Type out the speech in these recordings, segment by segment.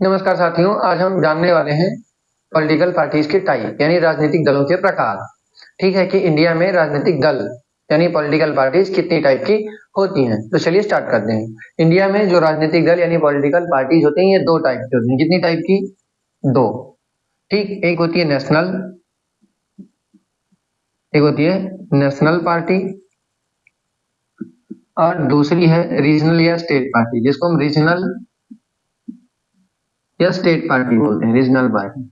नमस्कार साथियों, आज हम जानने वाले हैं पॉलिटिकल पार्टीज के टाइप यानी राजनीतिक दलों के प्रकार। ठीक है कि इंडिया में राजनीतिक दल यानी पॉलिटिकल पार्टीज कितनी टाइप की होती हैं। तो चलिए स्टार्ट करते हैं। इंडिया में जो राजनीतिक दल यानी पॉलिटिकल पार्टीज होते हैं ये दो टाइप की होती हैं। कितनी टाइप की? दो। ठीक, एक होती है नेशनल, एक होती है नेशनल पार्टी और दूसरी है रीजनल या स्टेट पार्टी, जिसको हम रीजनल या स्टेट पार्टी बोलते हैं। Regional party.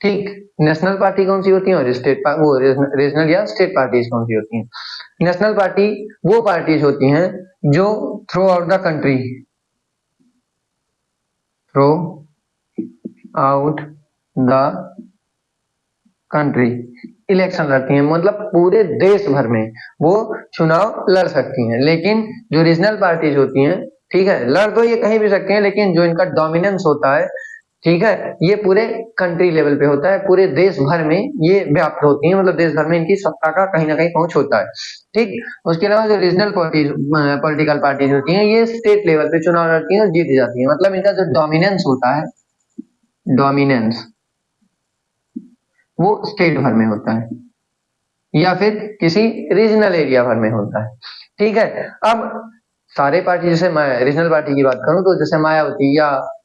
ठीक, नेशनल पार्टी कौन सी होती है और वो रीजनल या स्टेट पार्टीज कौन सी होती हैं? नेशनल पार्टी वो पार्टीज होती हैं जो through out the country, through out the country election लड़ती हैं, मतलब पूरे देश भर में वो चुनाव लड़ सकती हैं। लेकिन जो रीजनल पार्टीज होती हैं, ठीक है, लड़ तो ये कहीं भी सकते हैं, लेकिन जो इनका डोमिनेंस होता है, ठीक है, ये पूरे कंट्री लेवल पे होता है, पूरे देश भर में ये व्याप्त होती है, मतलब देश भर में इनकी सत्ता का कहीं ना कहीं पहुंच होता है। ठीक, उसके अलावा जो रीजनल पॉलिटिकल पार्टीज होती हैं ये स्टेट लेवल पे चुनाव लड़ती हैं और जीत जाती हैं, मतलब इनका जो डोमिनेंस होता है, डोमिनेंस, वो स्टेट भर में होता है या फिर किसी रीजनल एरिया भर में होता है। ठीक है, अब सारे पार्टी, जैसे मैं रीजनल पार्टी की बात करूं तो जैसे मायावती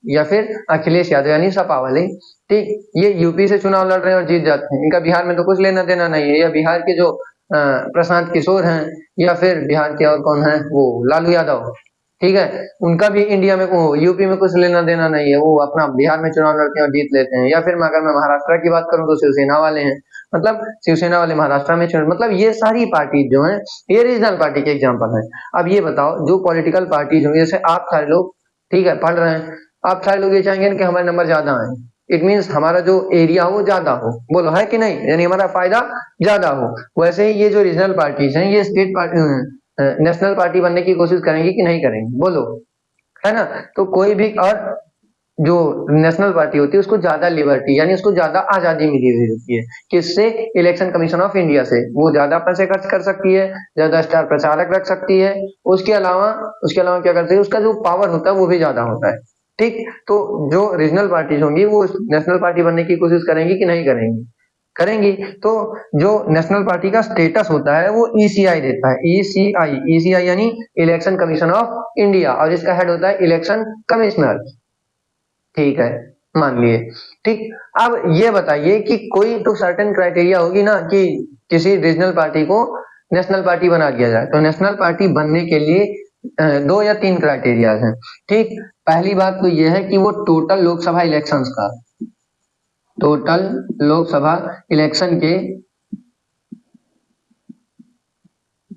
या फिर अखिलेश यादव यानी सपा वाले, ठीक, ये यूपी से चुनाव लड़ रहे हैं और जीत जाते हैं। इनका बिहार में तो कुछ लेना देना नहीं है। या बिहार के जो प्रशांत किशोर हैं या फिर बिहार के और कौन है, वो लालू यादव, ठीक है, उनका भी इंडिया में यूपी में कुछ लेना देना नहीं है। वो अपना बिहार में चुनाव लड़ते हैं और जीत लेते हैं। या फिर अगर मैं महाराष्ट्र की बात करूं तो शिवसेना वाले हैं, मतलब शिवसेना वाले महाराष्ट्र में मतलब ये सारी पार्टी जो हैं ये रीजनल पार्टी के एग्जांपल हैं। अब ये बताओ, जो पॉलिटिकल पार्टीज होंगी, जैसे आप सारे लोग, ठीक है, पढ़ रहे हैं, आप सारे लोग ये चाहेंगे कि हमारे नंबर ज्यादा आए, इट मीन्स हमारा जो एरिया हो ज्यादा हो, बोलो है कि नहीं, यानी हमारा फायदा ज्यादा हो। वैसे ही ये जो रीजनल पार्टीज हैं ये स्टेट पार्टी, नेशनल पार्टी बनने की कोशिश करेंगी कि नहीं करेंगी, बोलो, है ना? तो कोई भी, और जो नेशनल पार्टी होती है उसको ज्यादा लिबर्टी यानी उसको ज्यादा आजादी मिली हुई होती है। किससे? इलेक्शन कमीशन ऑफ इंडिया से। वो ज्यादा पैसे खर्च कर सकती है, ज्यादा स्टार प्रचारक रख सकती है, उसके अलावा क्या करती है, उसका जो पावर होता है वो भी ज्यादा होता है। ठीक, तो जो रीजनल पार्टीज होंगी वो नेशनल पार्टी बनने की कोशिश करेंगी कि नहीं करेंगी? करेंगी। तो जो नेशनल पार्टी का स्टेटस होता है वो ईसीआई देता है। ईसीआई, ईसीआई यानी इलेक्शन कमीशन ऑफ इंडिया, और इसका हेड होता है इलेक्शन कमिश्नर। ठीक है, मान लिए। ठीक, अब ये बताइए कि कोई तो सर्टेन क्राइटेरिया होगी ना कि किसी रीजनल पार्टी को नेशनल पार्टी बना दिया जाए। तो नेशनल पार्टी बनने के लिए दो या तीन क्राइटेरिया हैं। ठीक, पहली बात तो ये है कि वो टोटल लोकसभा इलेक्शंस का, टोटल लोकसभा इलेक्शन के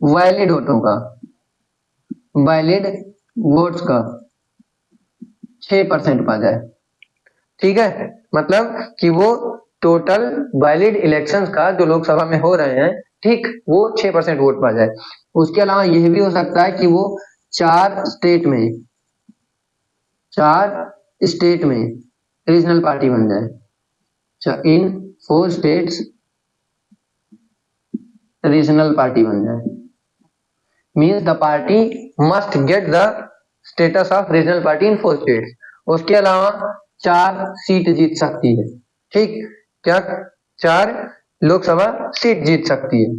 वैलिड वोटों का, वैलिड वोट्स का 6% पा जाए। ठीक है, मतलब कि वो टोटल वैलिड इलेक्शंस का जो लोकसभा में हो रहे हैं, ठीक, वो 6% वोट पा जाए। उसके अलावा यह भी हो सकता है कि वो चार स्टेट में रीजनल पार्टी बन जाए। इन 4 स्टेट्स रीजनल पार्टी बन जाए। Means the party must get the status of regional party in 4 states. उसके अलावा 4 सीट जीत सकती है। ठीक, क्या 4 लोकसभा सीट जीत सकती है?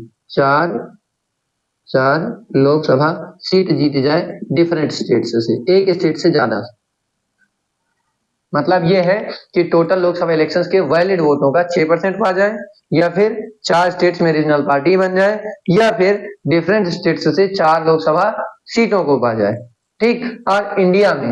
4 लोकसभा सीट जीत जाए डिफरेंट स्टेट से, एक स्टेट से ज्यादा। मतलब ये है कि टोटल लोकसभा इलेक्शंस के वैलिड वोटों का 6% पा जाए, या फिर 4 स्टेट्स में रीजनल पार्टी बन जाए, या फिर डिफरेंट स्टेट्स से 4 लोकसभा सीटों को पा जाए। ठीक, और इंडिया में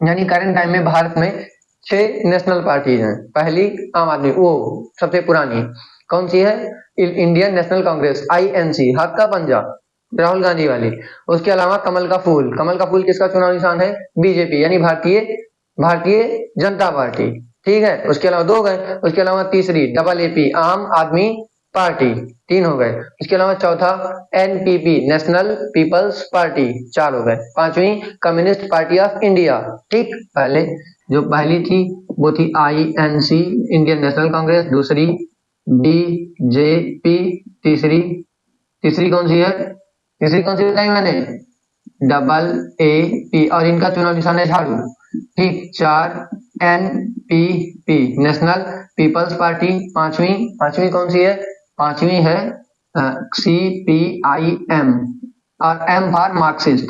यानी करंट टाइम में भारत में 6 नेशनल पार्टीज हैं। पहली आम आदमी, वो सबसे पुरानी कौन सी है? इंडियन नेशनल कांग्रेस, आईएनसी, हाथ का पंजा, राहुल गांधी वाली। उसके अलावा कमल का फूल, कमल का फूल किसका चुनाव निशान है? बीजेपी यानी भारतीय जनता पार्टी। ठीक है, उसके अलावा 2 गए। उसके अलावा तीसरी डबल एपी, आम आदमी पार्टी, 3 हो गए। उसके अलावा चौथा एनपीपी, नेशनल पीपल्स पार्टी, 4 हो गए। पांचवी कम्युनिस्ट पार्टी ऑफ इंडिया। ठीक, पहली थी वो थी आईएनसी, इंडियन नेशनल कांग्रेस। दूसरी बीजेपी। तीसरी कौन सी है? तीसरी कौन सी बताई मैंने? डबल ए पी, और इनका चुनाव निशान है झाड़ू। ठीक, 4 NPP नेशनल पीपल्स पार्टी। पांचवी पांचवी कौन सी है? पांचवी है CPIM और M for Marxist,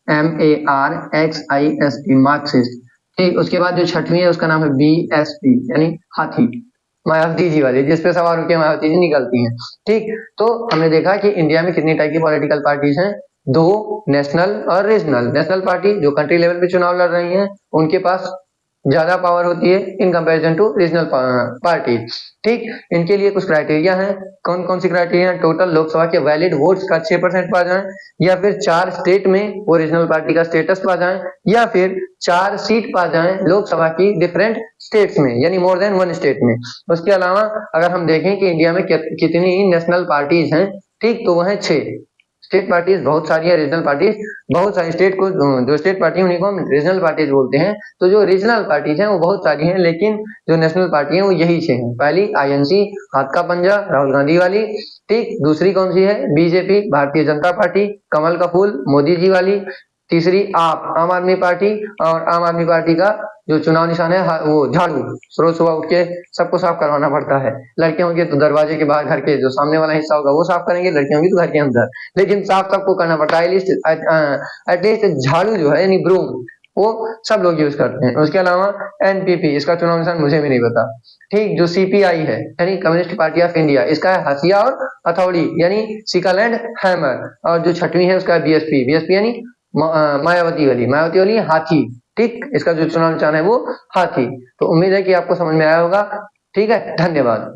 MARXIST Marxist. ठीक, उसके बाद जो छठवीं है उसका नाम है BSP यानी हाथी, मायावती जी वाली, जिसपे सवार होकर मायावती जी निकलती हैं। ठीक, तो हमने देखा कि इंडिया में कितनी टाइप की पॉलिटिकल पार्टीज हैं, दो, नेशनल और रीजनल। नेशनल पार्टी जो कंट्री लेवल पे चुनाव लड़ रही हैं उनके पास ज्यादा पावर होती है in comparison to regional party. ठीक, इनके लिए कुछ क्राइटेरिया हैं। कौन कौन सी क्राइटेरिया है? टोटल लोकसभा के वैलिड वोट्स का 6% पा जाए, या फिर 4 स्टेट में वो रीजनल पार्टी का स्टेटस पा जाए, या फिर 4 सीट पा जाए लोकसभा की डिफरेंट स्टेट्स में यानी मोर देन 1 स्टेट में। उसके अलावा अगर हम देखें कि इंडिया में कितनी नेशनल पार्टीज हैं, ठीक, तो वह है 6। स्टेट पार्टीज बहुत सारी है, रीजनल पार्टीज बहुत सारी। स्टेट को जो स्टेट पार्टी उन्हीं को हम रीजनल पार्टीज बोलते हैं। तो जो रीजनल पार्टीज हैं वो बहुत सारी हैं, लेकिन जो नेशनल पार्टी है वो यही 6 हैं। पहली INC हाथ का पंजा राहुल गांधी वाली। ठीक, दूसरी कौन सी है? BJP भारतीय जनता पार्टी कमल का फूल मोदी जी वाली। तीसरी आम आदमी पार्टी, और आम आदमी पार्टी का जो चुनाव निशान है वो झाड़ू, रोज सुबह उठ के सबको साफ करवाना पड़ता है। लड़के होंगे तो दरवाजे के बाहर घर के जो सामने वाला हिस्सा होगा वो साफ करेंगे, लड़के होंगी तो घर के अंदर, लेकिन साफ सबको करना पड़ता है। एटलीस्ट झाड़ू जो है यानी ब्रूम वो सब लोग यूज करते हैं। उसके अलावा NPP, इसका चुनाव निशान मुझे भी नहीं पता। ठीक, जो CPI है यानी कम्युनिस्ट पार्टी ऑफ इंडिया, इसका है हथिया और हथौड़ी यानी सिकल एंड हैमर। और जो छठवीं है उसका है BSP यानी मायावती वाली हाथी। ठीक, इसका जो चुनाव निशान है वो हाथी। तो उम्मीद है कि आपको समझ में आया होगा। ठीक है, धन्यवाद।